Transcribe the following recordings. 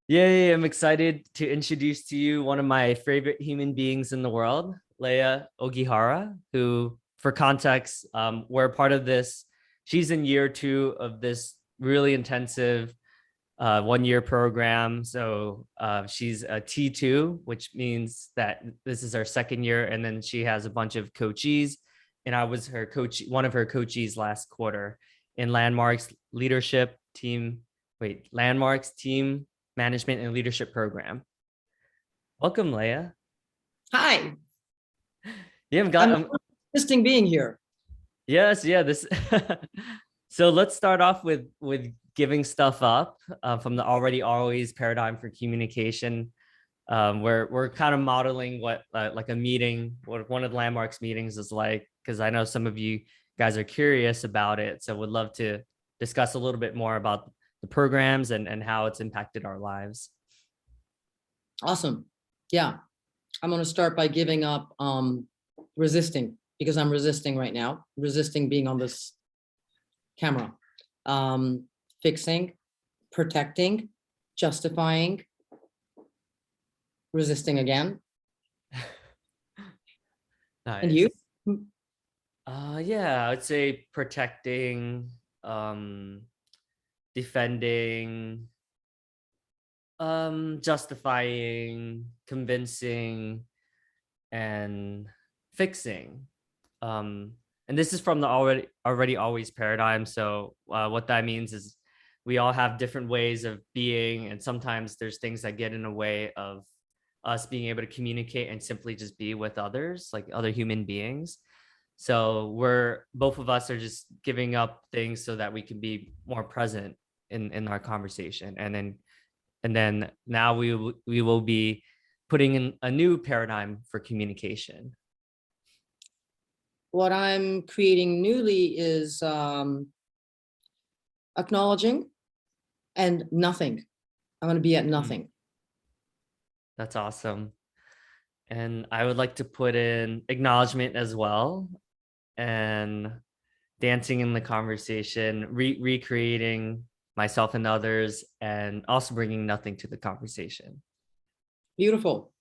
Yay, I'm excited to introduce to you one of my favorite human beings in the world, Leya Ogihara, who, for context, we're part of this. She's in year 2 of this really intensive 1-year program. So she's a T2, which means that this is our 2nd year. And then she has a bunch of coachees. And I was her coach, one of her coachees last quarter in Landmarks Landmarks Team Management and Leadership Program. Welcome, Leya. Hi. Yeah, I'm interesting being here. Yes, yeah. So let's start off with giving stuff up from the already always paradigm for communication. We're kind of modeling what like a meeting, what one of the Landmarks meetings is like, because I know some of you guys are curious about it. So would love to discuss a little bit more about the programs and how it's impacted our lives. Awesome. Yeah. I'm going to start by giving up resisting, because I'm resisting right now, resisting being on this camera. Fixing, protecting, justifying, resisting again. Nice. And you? Yeah, I'd say protecting, defending, justifying, convincing, and fixing. And this is from the already always paradigm. So what that means is we all have different ways of being, and sometimes there's things that get in the way of us being able to communicate and simply just be with others, like other human beings. So both of us are just giving up things so that we can be more present in our conversation. And then now we will be putting in a new paradigm for communication. What I'm creating newly is acknowledging and nothing. I'm going to be at nothing. That's awesome. And I would like to put in acknowledgement as well, and dancing in the conversation, recreating myself and others, and also bringing nothing to the conversation. Beautiful.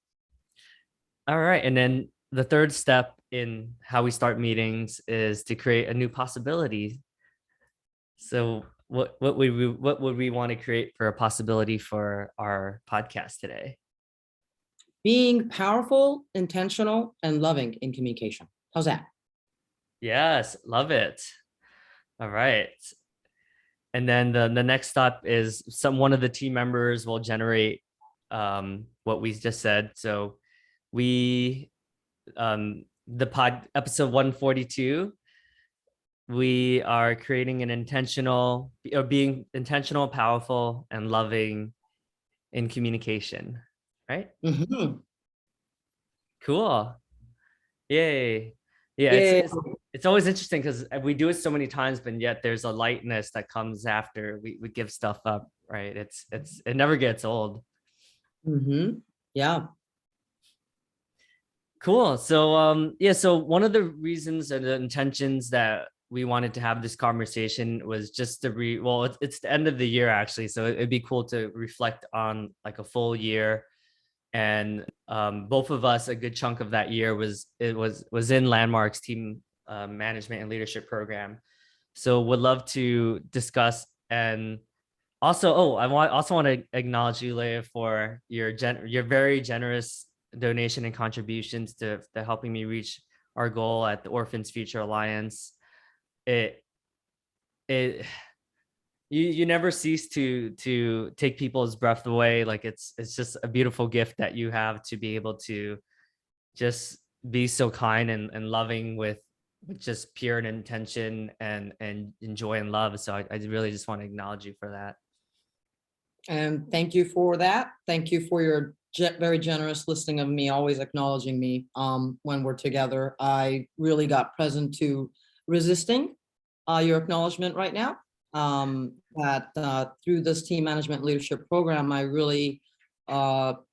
All right. And then the third step in how we start meetings is to create a new possibility. So what would we want to create for a possibility for our podcast today? Being powerful, intentional, and loving in communication. How's that? Yes, love it. All right. And then the next step is one of the team members will generate what we just said. So we episode 142, we are creating being intentional, powerful, and loving in communication, right? Mm-hmm. Cool. Yay. Yeah, Yeah. it's always interesting because we do it so many times, but yet there's a lightness that comes after we give stuff up, right? It never gets old. Mm-hmm. Yeah. Cool. So yeah, so one of the reasons or the intentions that we wanted to have this conversation was just to it's the end of the year actually, so it'd be cool to reflect on like a full year. And both of us, a good chunk of that year was in Landmarks Team Management and Leadership Program. So would love to discuss. And also, I also want to acknowledge you, Leya, for your very generous donation and contributions to helping me reach our goal at the Orphans Future Alliance. You never cease to take people's breath away. Like it's just a beautiful gift that you have to be able to just be so kind and loving with just pure intention and joy and love. So I really just want to acknowledge you for that. And thank you for that. Thank you for your very generous listening of me, always acknowledging me when we're together. I really got present to resisting your acknowledgement right now. That through this team management leadership program, I really got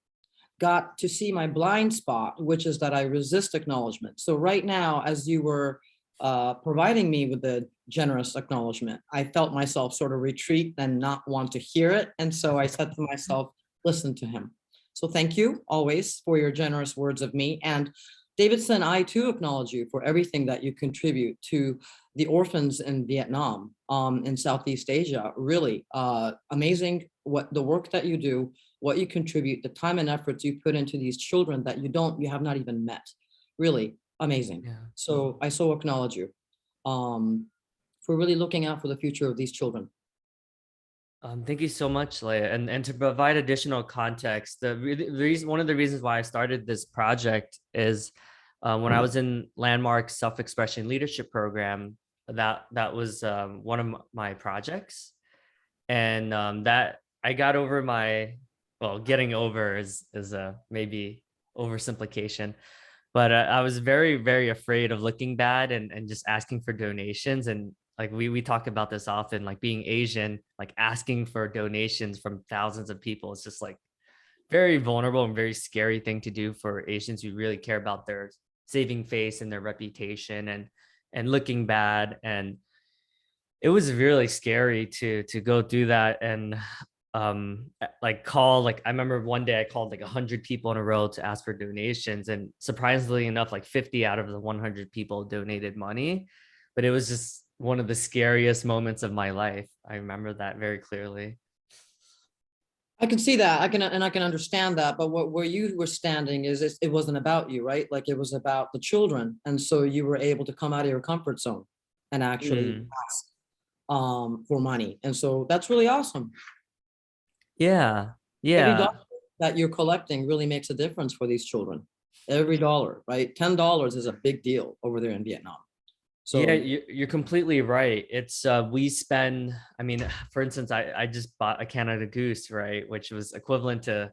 to see my blind spot, which is that I resist acknowledgement. So right now, as you were providing me with the generous acknowledgement. I felt myself sort of retreat and not want to hear it. And so I said to myself, listen to him. So thank you always for your generous words of me. And Davidson, I too acknowledge you for everything that you contribute to the orphans in Vietnam, in Southeast Asia. Really amazing what the work that you do, what you contribute, the time and efforts you put into these children that you have not even met. Really amazing. Yeah. So I so acknowledge you for really looking out for the future of these children. Thank you so much, Leia. And to provide additional context, the reason, one of the reasons why I started this project is when I was in Landmark's self-expression leadership program, that was one of my projects, and that I got over my, well, getting over is a maybe oversimplification, but I was very, very afraid of looking bad and just asking for donations. And like we talk about this often, like being Asian, like asking for donations from thousands of people. It's just like very vulnerable and very scary thing to do for Asians who really care about their saving face and their reputation and looking bad. And it was really scary to go through that. And like call, like I remember one day I called like 100 people in a row to ask for donations, and surprisingly enough, like 50 out of the 100 people donated money. But it was just one of the scariest moments of my life. I remember that very clearly. I can see that. I can understand that. But where you were standing is it wasn't about you, right? Like it was about the children. And so you were able to come out of your comfort zone and actually Mm, ask for money. And so that's really awesome. yeah, Every yeah. dollar that you're collecting really makes a difference for these children. Every dollar, right? $10 is a big deal over there in Vietnam. Yeah, So you're completely right. It's we spend, I mean, for instance, I just bought a Canada Goose, right, which was equivalent to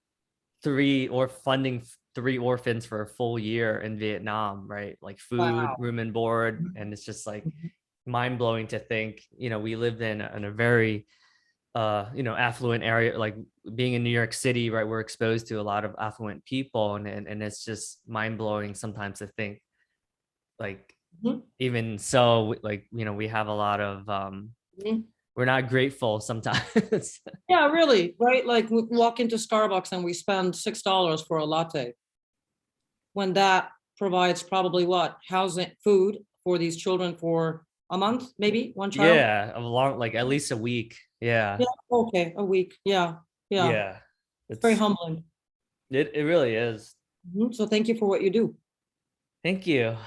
funding three orphans for a full year in Vietnam, right? Like food, wow. room and board. And it's just like mind blowing to think, we lived in a very affluent area, like being in New York City, right? We're exposed to a lot of affluent people, and it's just mind blowing sometimes to think, like, Mhm. even so, like, we have a lot of Mhm. we're not grateful sometimes. Yeah, really, right? Like we walk into Starbucks and we spend $6 for a latte when that provides probably what? Housing, food for these children for a month, maybe one child? Yeah, a long, like at least a week. Yeah. Yeah, okay, a week. Yeah, yeah. Yeah. It's very It's humbling. it really is. So thank you for what you do. Thank you.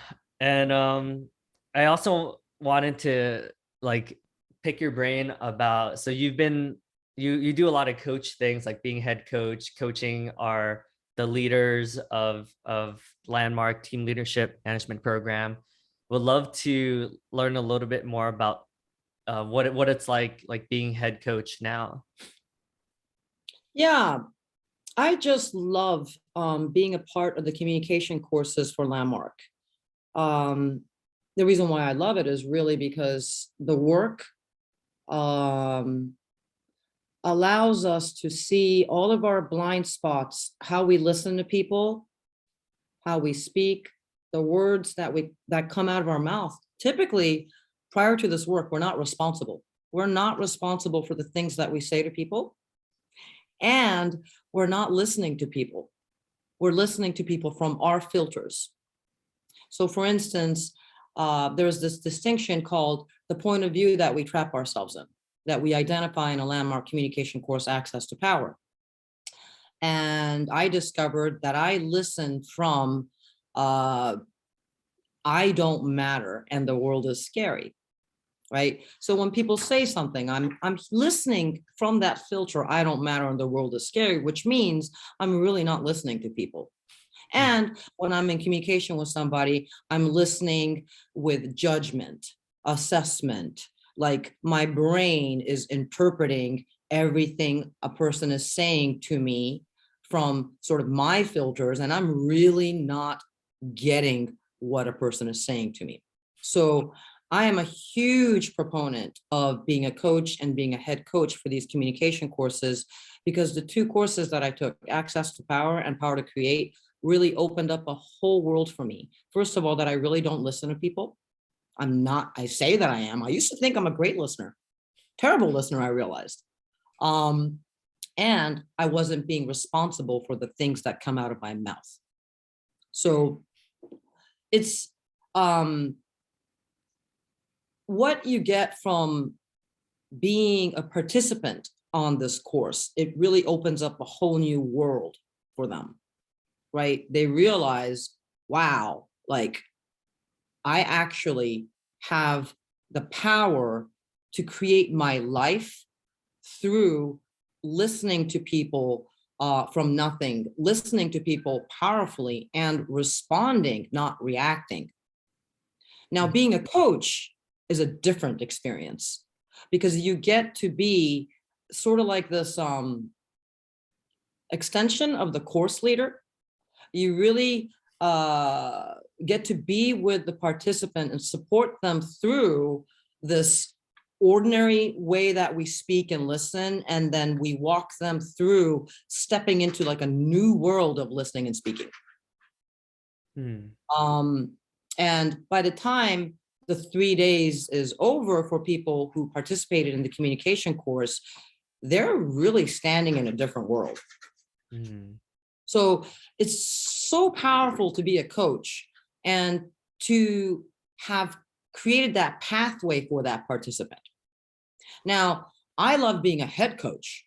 And I also wanted to like pick your brain about, so you've been, you do a lot of coach things, like being head coach, coaching our the leaders of Landmark Team Leadership Management Program. Would love to learn a little bit more about what it's like being head coach now. Yeah, I just love being a part of the communication courses for Landmark. Um, the reason why I love it is really because the work um, allows us to see all of our blind spots, how we listen to people, how we speak, the words that come out of our mouth. Typically, prior to this work, we're not responsible. We're not responsible for the things that we say to people, and we're not listening to people. We're listening to people from our filters. So, for instance, there's this distinction called the point of view that we trap ourselves in, that we identify in a Landmark communication course, Access to Power. And I discovered that I listened from uh, I don't matter and the world is scary, right? So when people say something, I'm listening from that filter, I don't matter and the world is scary, which means I'm really not listening to people. And when I'm in communication with somebody, I'm listening with judgment, assessment, like my brain is interpreting everything a person is saying to me from sort of my filters, and I'm really not getting what a person is saying to me. So I am a huge proponent of being a coach and being a head coach for these communication courses, because the two courses that I took, Access to Power and Power to Create, really opened up a whole world for me. First of all, that I really don't listen to people. I'm not. I say that I am. I used to think I'm a great listener, terrible listener, I realized. And I wasn't being responsible for the things that come out of my mouth. So it's what you get from being a participant on this course. It really opens up a whole new world for them, right? They realize, wow, like I actually have the power to create my life through listening to people from nothing, listening to people powerfully and responding, not reacting. Now, being a coach is a different experience because you get to be sort of like this extension of the course leader. You really get to be with the participant and support them through this ordinary way that we speak and listen, and then we walk them through stepping into like a new world of listening and speaking. And by the time the 3 days is over for people who participated in the communication course, they're really standing in a different world. So it's so powerful to be a coach and to have created that pathway for that participant. Now, I love being a head coach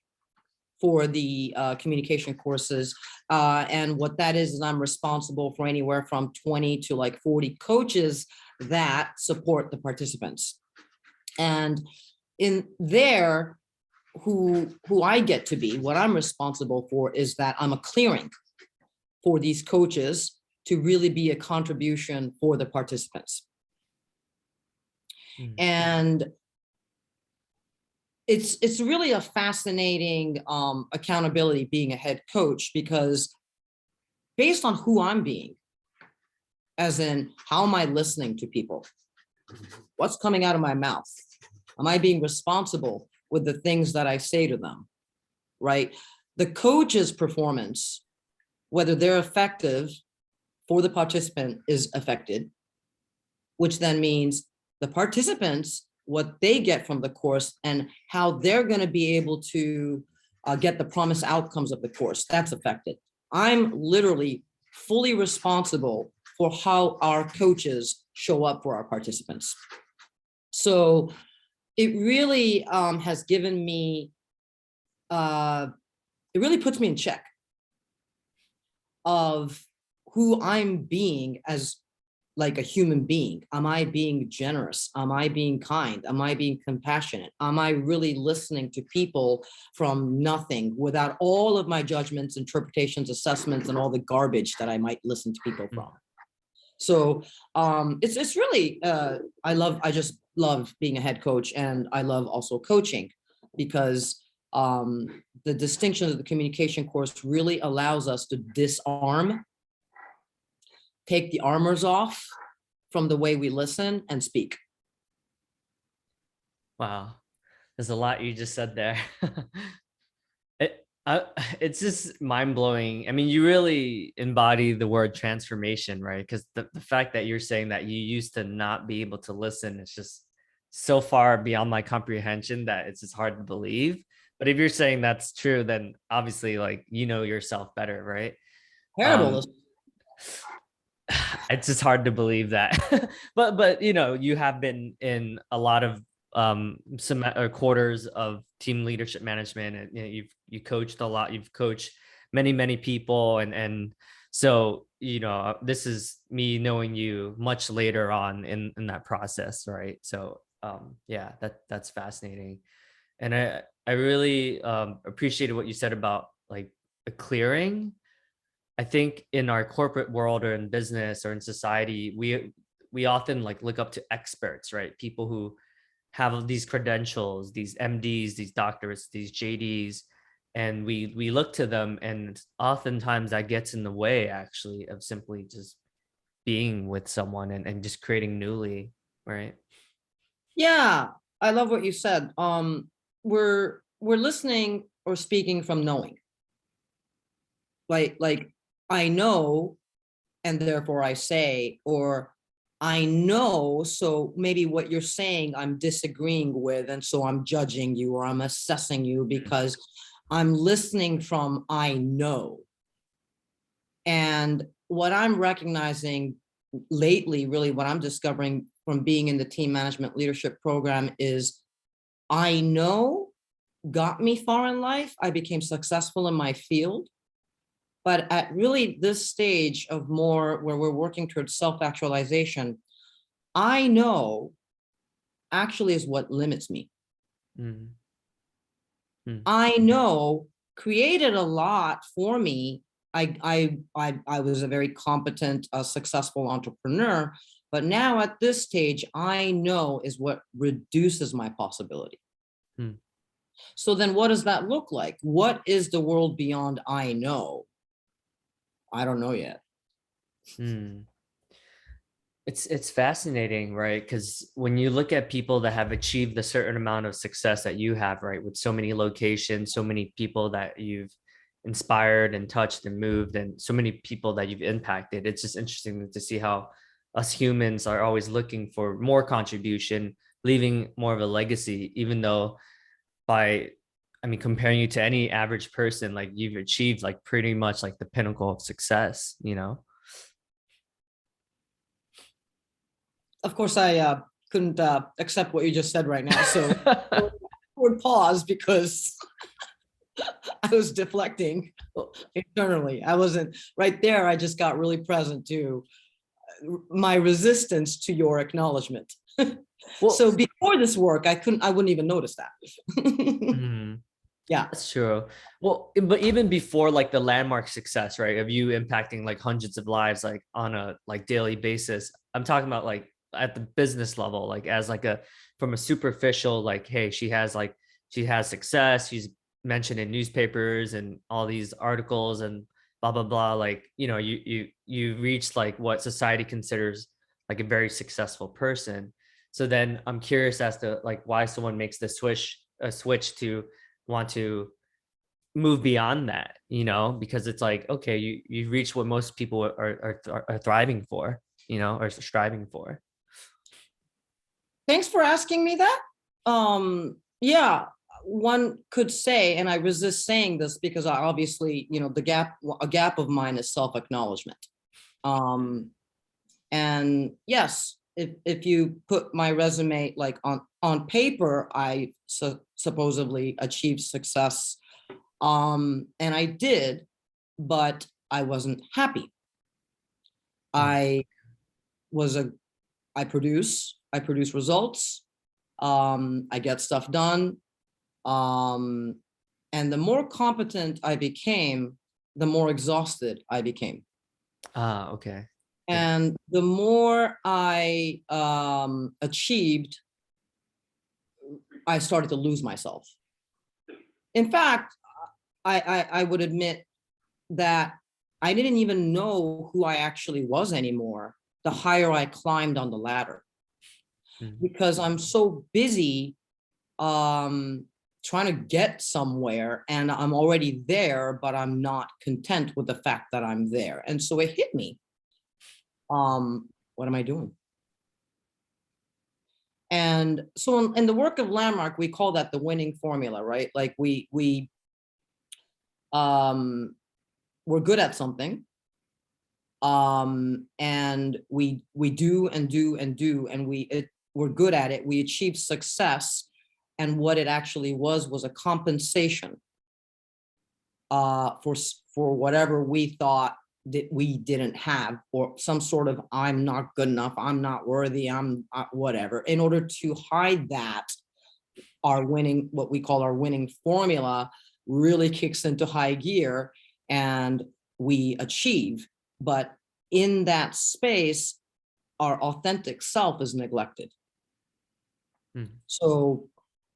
for the communication courses. And what that is I'm responsible for anywhere from 20 to like 40 coaches that support the participants. And in there, who I get to be, what I'm responsible for is that I'm a clearing for these coaches to really be a contribution for the participants. And it's really a fascinating accountability being a head coach, because based on who I'm being, as in how am I listening to people? What's coming out of my mouth? Am I being responsible with the things that I say to them, right? The coach's performance, whether they're effective for the participant, is affected, which then means the participants, what they get from the course and how they're going to be able to get the promised outcomes of the course, that's affected. I'm literally fully responsible for how our coaches show up for our participants. So it really has given me, it really puts me in check of who I'm being as like a human being. Am I being generous? Am I being kind? Am I being compassionate? Am I really listening to people from nothing without all of my judgments, interpretations, assessments, and all the garbage that I might listen to people from? So it's really, I just love being a head coach, and I love also coaching, because the distinction of the communication course really allows us to disarm, take the armors off from the way we listen and speak. Wow, there's a lot you just said there. It's just mind blowing. I mean, you really embody the word transformation, right? Because the fact that you're saying that you used to not be able to listen, it's just so far beyond my comprehension that it's just hard to believe. But if you're saying that's true, then obviously, like, you know yourself better, right? Terrible. It's just hard to believe that. But you know, you have been in a lot of some quarters of team leadership management, and you know, you coached a lot, you've coached many people, and so you know, this is me knowing you much later on in that process, right? So yeah, that's fascinating. And I really appreciated what you said about like a clearing. I think in our corporate world or in business or in society, we often like look up to experts, right? People who have these credentials, these MDs, these doctorates, these JDs, and we look to them, and oftentimes that gets in the way actually of simply just being with someone and just creating newly, right? Yeah, I love what you said. We're listening or speaking from knowing. Like I know, and therefore I say, or I know, so maybe what you're saying I'm disagreeing with, and so I'm judging you or I'm assessing you because I'm listening from I know. And what I'm recognizing lately, really what I'm discovering from being in the team management leadership program is I know got me far in life. I became successful in my field. But at really this stage of more where we're working towards self-actualization, I know actually is what limits me. Mm. Mm. I know created a lot for me. I was a very competent, successful entrepreneur, but now at this stage, I know is what reduces my possibility. Mm. So then what does that look like? What is the world beyond I know? I don't know yet. Mm. It's fascinating, right? Because when you look at people that have achieved a certain amount of success that you have, right, with so many locations, so many people that you've inspired and touched and moved, and so many people that you've impacted, it's just interesting to see how us humans are always looking for more contribution, leaving more of a legacy, even though by, I mean, comparing you to any average person, like you've achieved like pretty much like the pinnacle of success, you know? Of course, I couldn't accept what you just said right now. So I would pause because I was deflecting internally. I wasn't right there. I just got really present to my resistance to your acknowledgement. Well, So before this work, I wouldn't even notice that. mhm. Yeah. That's true. Well, but even before like the landmark success, right, of you impacting like hundreds of lives like on a like daily basis, I'm talking about like at the business level, like as like a from a superficial, like, hey, she has success, she's mentioned in newspapers and all these articles and blah blah blah. Like, you know, you reached like what society considers like a very successful person. So then I'm curious as to like why someone makes the switch to want to move beyond that, you know, because it's like, okay, you reach what most people are thriving for, you know, or striving for. Thanks for asking me that. Yeah, one could say, and I resist saying this because I obviously, a gap of mine is self-acknowledgement. Um, and yes, if you put my resume like on paper, I supposedly achieved success. And I did, but I wasn't happy. Mm. I was a I produce results. I get stuff done. Um, and the more competent I became, the more exhausted I became. Ah, okay. Yeah. And the more I achieved, I started to lose myself. In fact, I would admit that I didn't even know who I actually was anymore the higher I climbed on the ladder Mm. because I'm so busy trying to get somewhere and I'm already there, but I'm not content with the fact that I'm there. And so it hit me. What am I doing? And so in the work of Landmark, we call that the winning formula, right? Like um we're good at something. And we do and do and do and we're good at it. We achieve success. And what it actually was a compensation for whatever we thought that we didn't have, or some sort of I'm not good enough, I'm not worthy, I'm whatever. In order to hide that, our winning, what we call our winning formula, really kicks into high gear and we achieve. But in that space, our authentic self is neglected. Mm. So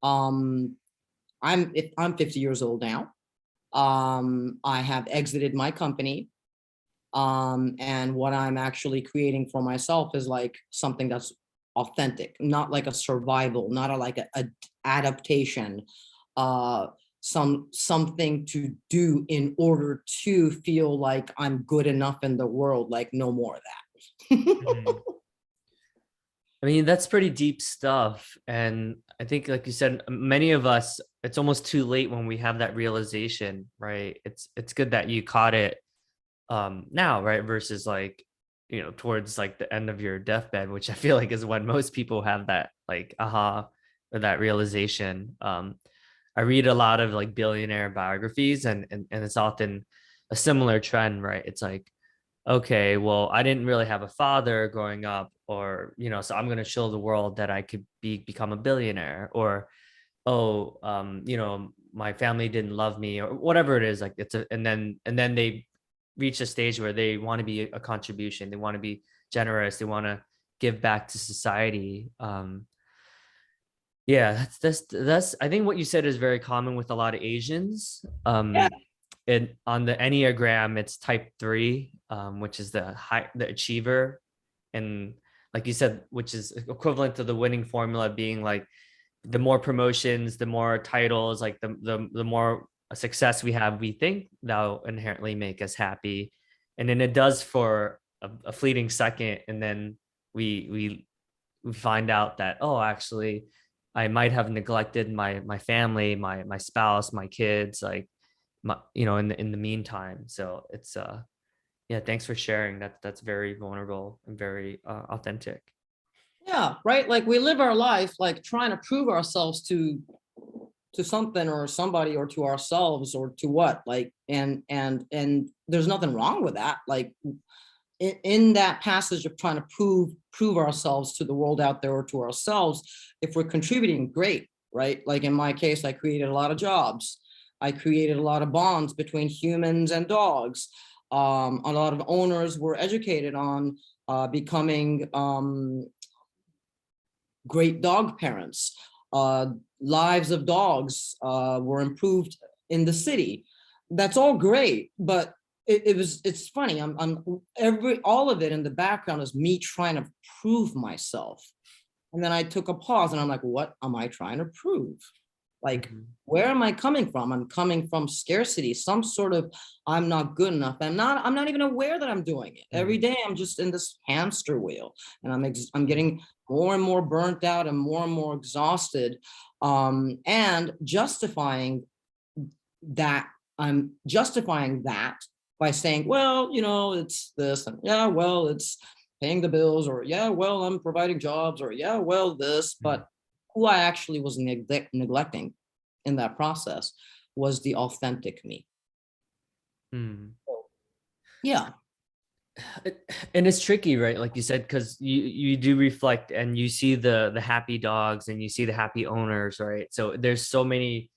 um, I'm 50 years old now. I have exited my company. And what I'm actually creating for myself is like something that's authentic, not like a survival, not like a adaptation, uh, something to do in order to feel like I'm good enough in the world, like no more of that. Mm. I mean, that's pretty deep stuff. And I think, like you said, many of us, it's almost too late when we have that realization, right? It's good that you caught it now, right? Versus like, towards like the end of your deathbed, which I feel like is when most people have that like aha or that realization. I read a lot of like billionaire biographies, and it's often a similar trend, right? It's like, okay, well, I didn't really have a father growing up, or so I'm gonna show the world that I could become a billionaire, or oh, my family didn't love me, or whatever it is. Like and then they reach a stage where they want to be a contribution, they want to be generous, they want to give back to society. Yeah, that's I think what you said is very common with a lot of Asians. Yeah. And on the Enneagram, it's type 3, which is the achiever. And like you said, which is equivalent to the winning formula being like the more promotions, the more titles, like the more success we have, we think that'll inherently make us happy. And then it does for a fleeting second, and then we find out that, oh, actually I might have neglected my family, my spouse, my kids, like in the meantime. So it's yeah, thanks for sharing. That's very vulnerable and very authentic. Yeah, right. Like we live our life like trying to prove ourselves to something or somebody or to ourselves or to what, like, and there's nothing wrong with that. Like in that passage of trying to prove ourselves to the world out there or to ourselves, if we're contributing, great, right? Like in my case, I created a lot of jobs. I created a lot of bonds between humans and dogs. A lot of owners were educated on becoming great dog parents. Lives of dogs were improved in the city. That's all great, but it's funny. I'm all of it in the background is me trying to prove myself. And then I took a pause and I'm like, what am I trying to prove? Like, Mhm. where am I coming from? I'm coming from scarcity, some sort of I'm not good enough. I'm not even aware that I'm doing it. Every Mm. day I'm just in this hamster wheel and I'm getting more and more burnt out and more exhausted. And that justifying that by saying, well, it's this, and yeah, well, it's paying the bills, or yeah, well, I'm providing jobs, or yeah, well, this. Mm. But who I actually was neglecting in that process was the authentic me. Mm. Yeah. And it's tricky, right? Like you said, because you do reflect and you see the happy dogs and you see the happy owners, right? So there's so many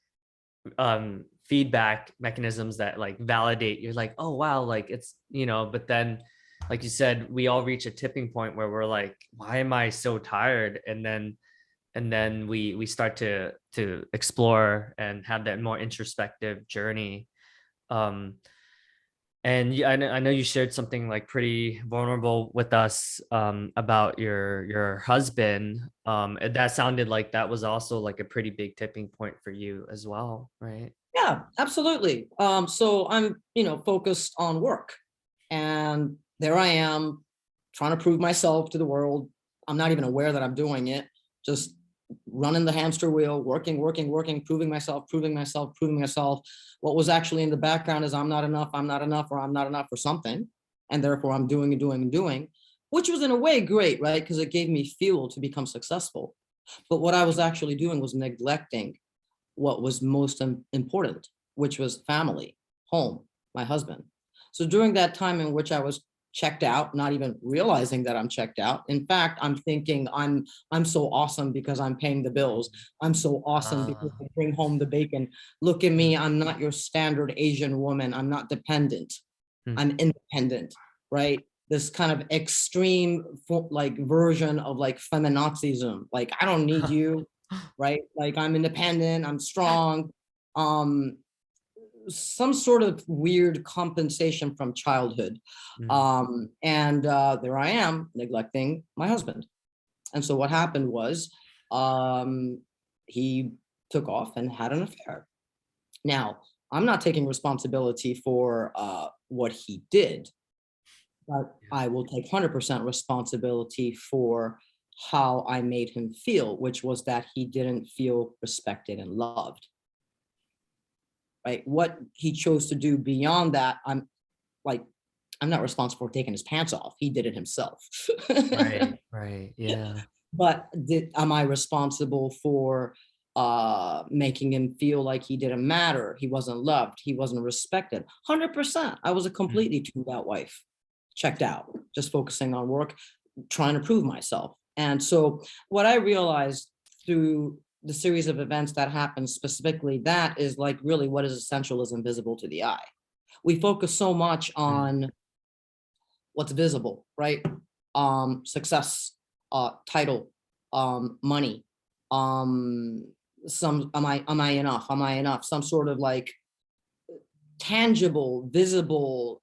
feedback mechanisms that like validate. You're like, oh wow, like it's but then like you said, we all reach a tipping point where we're like, why am I so tired? And then we start to explore and have that more introspective journey. um and yeah, I know you shared something like pretty vulnerable with us, about your husband. And that sounded like that was also like a pretty big tipping point for you as well, right? Yeah, absolutely. So I'm, focused on work, and there I am trying to prove myself to the world. I'm not even aware that I'm doing it, just running the hamster wheel, working, working, working, proving myself, proving myself, proving myself. What was actually in the background is I'm not enough, or I'm not enough for something. And therefore I'm doing and doing and doing, which was in a way great, right? Because it gave me fuel to become successful. But what I was actually doing was neglecting what was most important, which was family, home, my husband. So during that time in which I was checked out, not even realizing that I'm checked out. In fact, I'm thinking I'm so awesome because I'm paying the bills. I'm so awesome because uh, I bring home the bacon. Look at me, I'm not your standard Asian woman. I'm not dependent. mm, I'm independent, right? This kind of extreme like version of like feminazism. Like I don't need you, right? Like I'm independent, I'm strong. Um, some sort of weird compensation from childhood. mm, And there I am neglecting my husband. And so what happened was um, he took off and had an affair. Now, I'm not taking responsibility for what he did, but yeah. I will take 100% responsibility for how I made him feel, which was that he didn't feel respected and loved. Right? What he chose to do beyond that, like, I'm not responsible for taking his pants off. He did it himself. Right, right, yeah. But am I responsible for making him feel like he didn't matter, he wasn't loved, he wasn't respected? 100%. I was a Mm, completely tuned out wife, checked out, just focusing on work, trying to prove myself. And so what I realized through the series of events that happened, specifically that, is like really what is essential is invisible to the eye. We focus so much mm, on what's visible, right? Success, title, money, um, some, am I enough? Am I enough? Some sort of like tangible, visible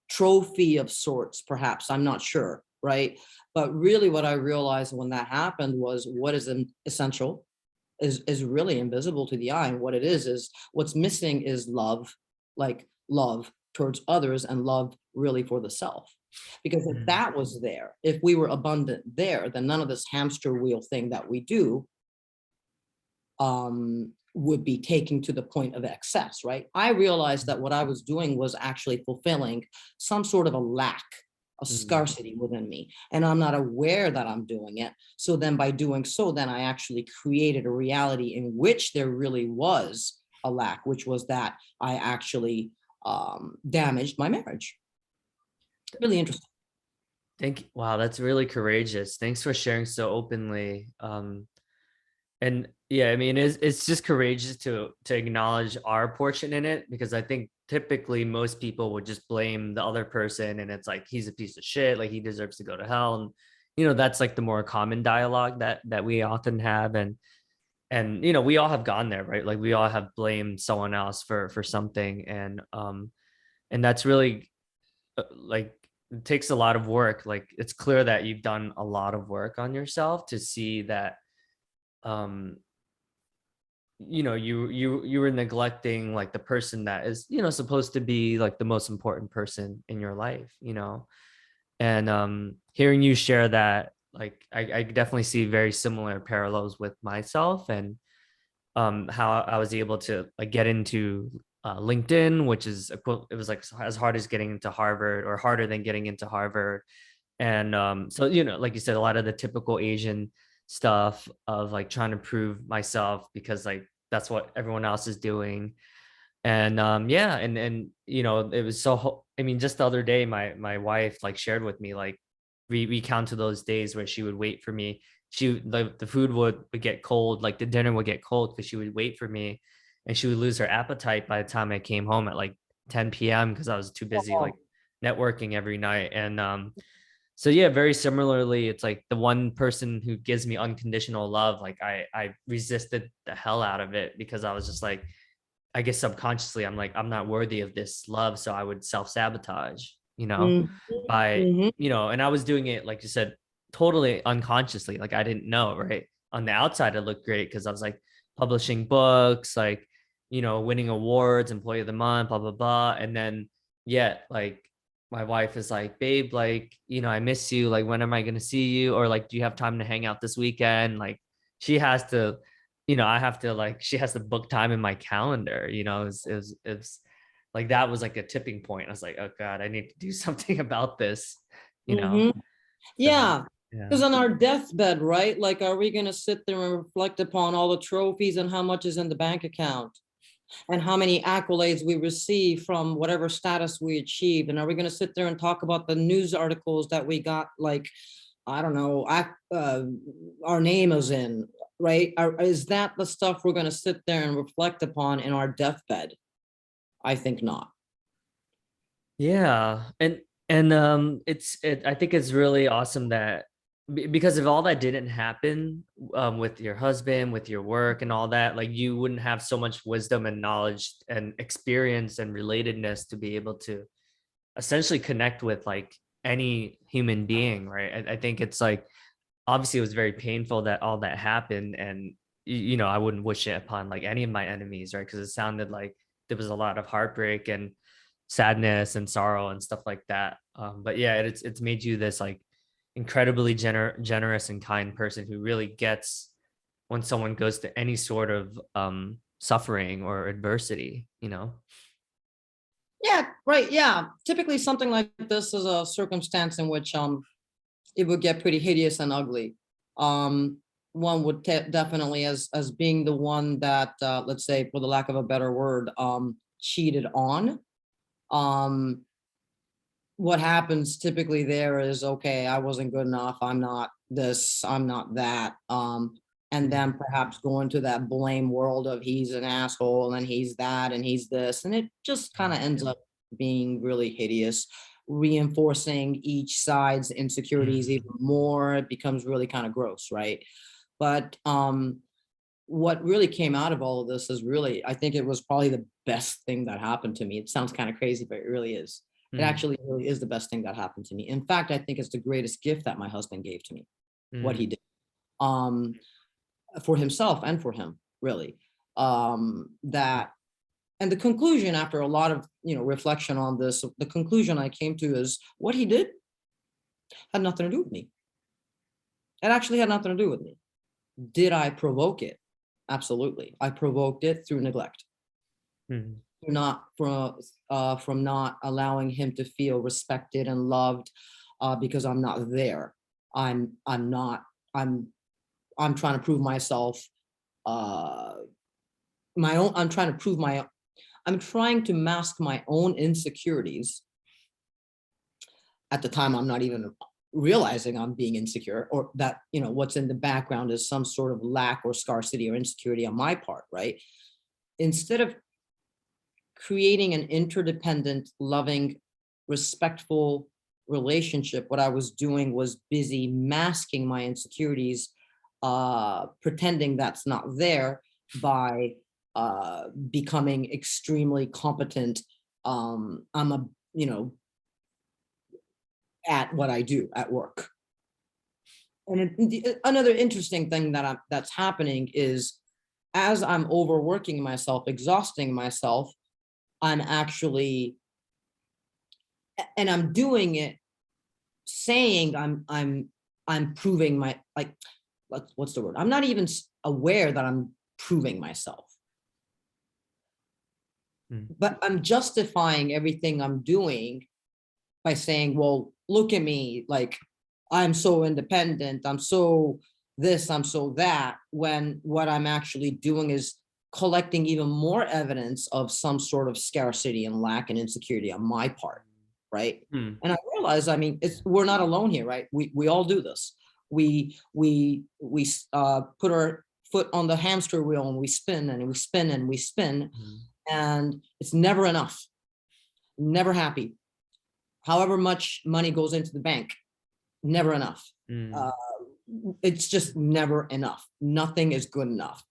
trophy of sorts, perhaps. I'm not sure, right? But really, what I realized when that happened was what is essential is really invisible to the eye. And what it is what's missing is love, like love towards others and love really for the self. Because if mm, that was there, if we were abundant there, then none of this hamster wheel thing that we do would be taking to the point of excess, right? I realized that what I was doing was actually fulfilling some sort of a lack, a mm. scarcity within me, and I'm not aware that I'm doing it. So then by doing so, then I actually created a reality in which there really was a lack, which was that I actually damaged my marriage. Really interesting. Thank you. Wow, that's really courageous. Thanks for sharing so openly. And yeah, I mean, it's just courageous to acknowledge our portion in it, because I think typically most people would just blame the other person, and it's like he's a piece of shit, like he deserves to go to hell. And that's like the more common dialogue that we often have. And we all have gone there, right? Like we all have blamed someone else for something. And that's really like, it takes a lot of work. Like it's clear that you've done a lot of work on yourself to see that um you were neglecting like the person that is supposed to be like the most important person in your life. And hearing you share that, like I definitely see very similar parallels with myself. And how I was able to like get into LinkedIn, which is it was like as hard as getting into Harvard, or harder than getting into Harvard. And so like you said, a lot of the typical Asian stuff of like trying to prove myself because like that's what everyone else is doing. And yeah, and it was I mean, just the other day my wife like shared with me, like we recounted those days where she would wait for me. The food would get cold, like the dinner would get cold because she would wait for me, and she would lose her appetite by the time I came home at like 10 p.m. because I was too busy like Oh, networking every night. And so yeah, very similarly, it's like the one person who gives me unconditional love, like I resisted the hell out of it because I was just like, I guess subconsciously I'm like, I'm not worthy of this love, so I would self-sabotage, mhm, by mhm. and I was doing it, like you said, totally unconsciously. Like I didn't know, right? On the outside it looked great because I was like publishing books, like winning awards, employee of the month, blah blah blah. And then yet like my wife is like, babe, like I miss you, like when am I going to see you, or like do you have time to hang out this weekend? Like she has to, I have to, like she has to book time in my calendar. It was like that was like a tipping point. I was like, oh god, I need to do something about this you know Mhm. so Yeah, yeah. because on our deathbed, right? Like, are we going to sit there and reflect upon all the trophies and how much is in the bank account and how many accolades we receive from whatever status we achieved? And are we going to sit there and talk about the news articles that we got, like, I don't know, our name is in, right? Is that the stuff we're going to sit there and reflect upon in our deathbed? I think not. Yeah, and I think it's really awesome that because if all that didn't happen, with your husband, with your work and all that, like you wouldn't have so much wisdom and knowledge and experience and relatedness to be able to essentially connect with like any human being, right? I think it's like, obviously it was very painful that all that happened. And I wouldn't wish it upon like any of my enemies, right? Because it sounded like there was a lot of heartbreak and sadness and sorrow and stuff like that. But yeah, it's made you this like incredibly generous and kind person who really gets when someone goes to any sort of suffering or adversity, you know. Yeah, right. Yeah. Typically something like this is a circumstance in which it would get pretty hideous and ugly. Um One would definitely, as being the one that let's say, for the lack of a better word, cheated on. Um what happens typically there is, okay, I wasn't good enough, I'm not this, I'm not that. And Mm. then perhaps go into that blame world of he's an asshole and he's that and he's this. And it just kind of ends up being really hideous, reinforcing each side's insecurities Mm. even more. It becomes really kind of gross, right? But what really came out of all of this is really, I think it was probably the best thing that happened to me. It sounds kind of crazy, but it really is. It Mm. actually really is the best thing that happened to me. In fact, I think it's the greatest gift that my husband gave to me, what Mm. he did, um, for himself and for him, really. That and the conclusion, after a lot of reflection on this, the conclusion I came to is what he did had nothing to do with me. It actually had nothing to do with me. Did I provoke it? Absolutely. I provoked it through neglect, Mm. not from not allowing him to feel respected and loved, because I'm not there. I'm not. I'm I'm trying to prove myself. Uh, my own. I'm trying to prove my. I'm trying to mask my own insecurities. At the time, I'm not even realizing I'm being insecure, or that what's in the background is some sort of lack or scarcity or insecurity on my part. Right. Instead of creating an interdependent, loving, respectful relationship, what I was doing was busy masking my insecurities, pretending that's not there by becoming extremely competent. I'm a, you know, at what I do at work. And another interesting thing that's happening is, as I'm overworking myself, exhausting myself, I'm actually, and I'm doing it saying I'm proving my, like, what's the word? I'm not even aware that I'm proving myself, Mm. but I'm justifying everything I'm doing by saying, well, look at me, like I'm so independent, I'm so this, I'm so that, when what I'm actually doing is collecting even more evidence of some sort of scarcity and lack and insecurity on my part, right? Mm. And I realize, I mean, we're not alone here, right? We all do this. We put our foot on the hamster wheel and we spin and we spin and we spin, Mm. and it's never enough, never happy. However much money goes into the bank, never enough. Mm. Uh, it's just never enough. Nothing is good enough,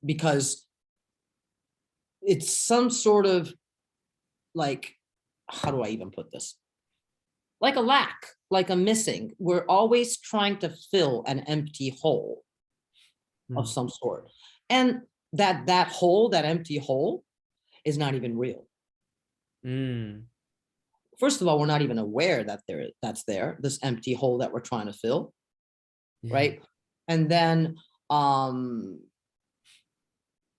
because it's some sort of, like, how do I even put this? Like a lack, like a missing. We're always trying to fill an empty hole of Mm. some sort. And that hole, that empty hole, is not even real. Mm. First of all, we're not even aware that that's there, this empty hole that we're trying to fill, Yeah. right? And then um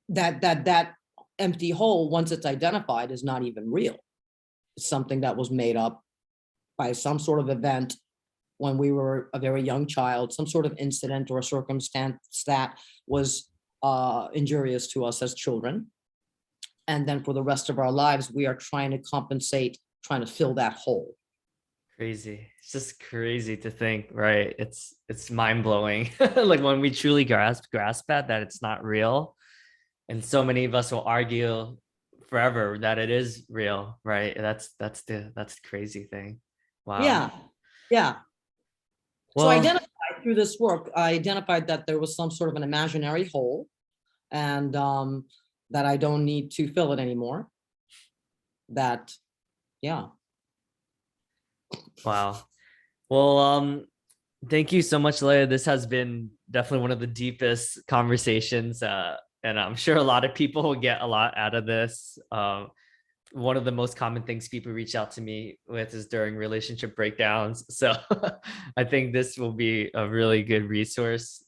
that empty hole, once it's identified, is not even real. It's something that was made up by some sort of event when we were a very young child, some sort of incident or circumstance that was injurious to us as children. And then for the rest of our lives, we are trying to compensate, trying to fill that hole. Crazy. It's just crazy to think, right? It's mind-blowing. Like when we truly grasp that it's not real. And so many of us will argue forever that it is real, right? That's the crazy thing. Wow. Yeah, yeah. So I Well, identified through this work, I identified that there was some sort of an imaginary hole, and that I don't need to fill it anymore. That, yeah. wow. Well, thank you so much, Leia. This has been definitely one of the deepest conversations, and I'm sure a lot of people will get a lot out of this. one of the most common things people reach out to me with is during relationship breakdowns. So I think this will be a really good resource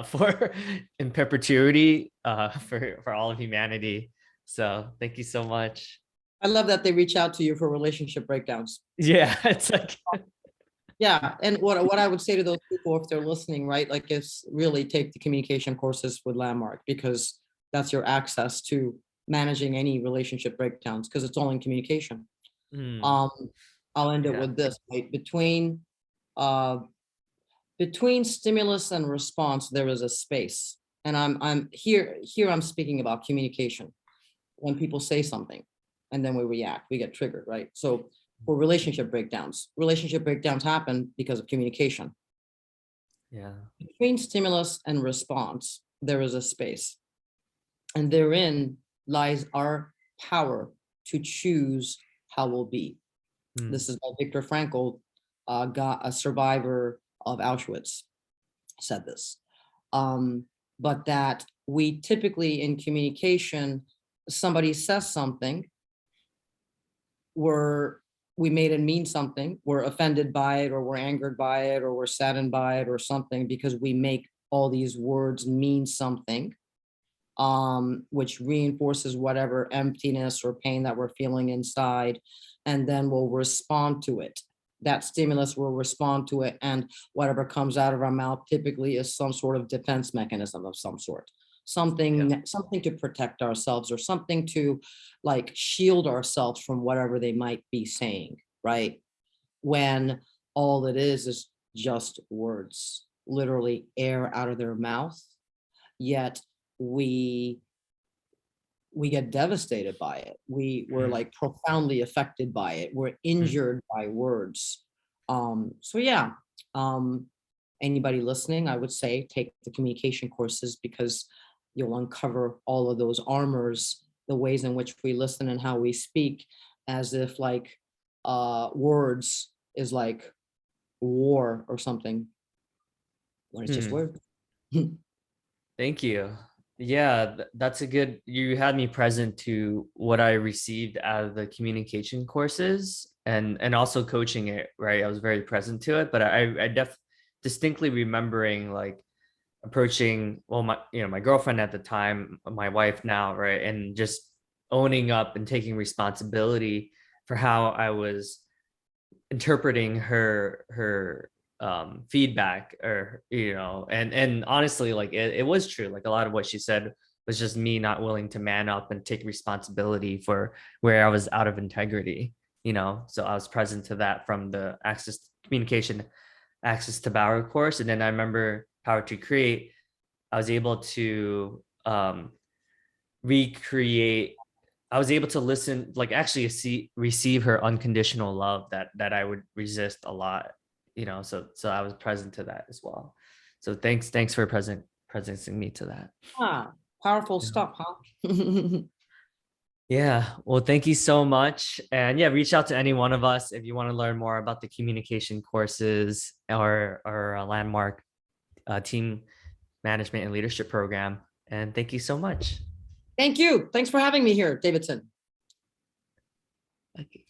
for in perpetuity for all of humanity. So thank you so much. I love that they reach out to you for relationship breakdowns. Yeah, it's like Yeah, and what I would say to those people if they're listening, right, like, is really take the communication courses with Landmark, because that's your access to managing any relationship breakdowns, because it's all in communication. mm, Um, I'll end it yeah. with this, right? Uh, between stimulus and response, there is a space. And I'm here I'm speaking about communication. When people say something and then we react, we get triggered, right? So for relationship breakdowns happen because of communication. Yeah. Between stimulus and response, there is a space. And therein lies our power to choose how we'll be. Mm, This is by Viktor Frankl, got a survivor of Auschwitz, said this. Um, but that we typically in communication, somebody says something, we're we made it mean something, we're offended by it, or we're angered by it, or we're saddened by it, or something, because we make all these words mean something, which reinforces whatever emptiness or pain that we're feeling inside, and then we'll respond to it. That stimulus will respond to it, and whatever comes out of our mouth typically is some sort of defense mechanism of some sort. yeah. Something to protect ourselves, or something to like shield ourselves from whatever they might be saying, right? When all it is just words, literally air out of their mouth, yet we we get devastated by it. We're Mm, like profoundly affected by it. We're mm. injured by words. So yeah, um, anybody listening, I would say take the communication courses, because you'll uncover all of those armors, the ways in which we listen and how we speak, as if like words is like war or something, when it's just Hmm. words. Thank you. Yeah, that's a good. You had me present to what I received out of the communication courses and also coaching it, right? I was very present to it, but I distinctly remembering like approaching, well, my girlfriend at the time, my wife now, right? And just owning up and taking responsibility for how I was interpreting her feedback, or and honestly, like it was true. Like a lot of what she said was just me not willing to man up and take responsibility for where I was out of integrity. So I was present to that from the access communication access to power course. And then I remember power to create, I was able to recreate, I was able to listen, like actually receive her unconditional love that I would resist a lot, so I was present to that as well. So thanks for presencing me to that. Ah, powerful Yeah. stuff, huh? Yeah, well, thank you so much. And yeah, reach out to any one of us if you want to learn more about the communication courses or a landmark team management and leadership program. And thank you so much. Thank you. Thanks for having me here, Davidson. Okay.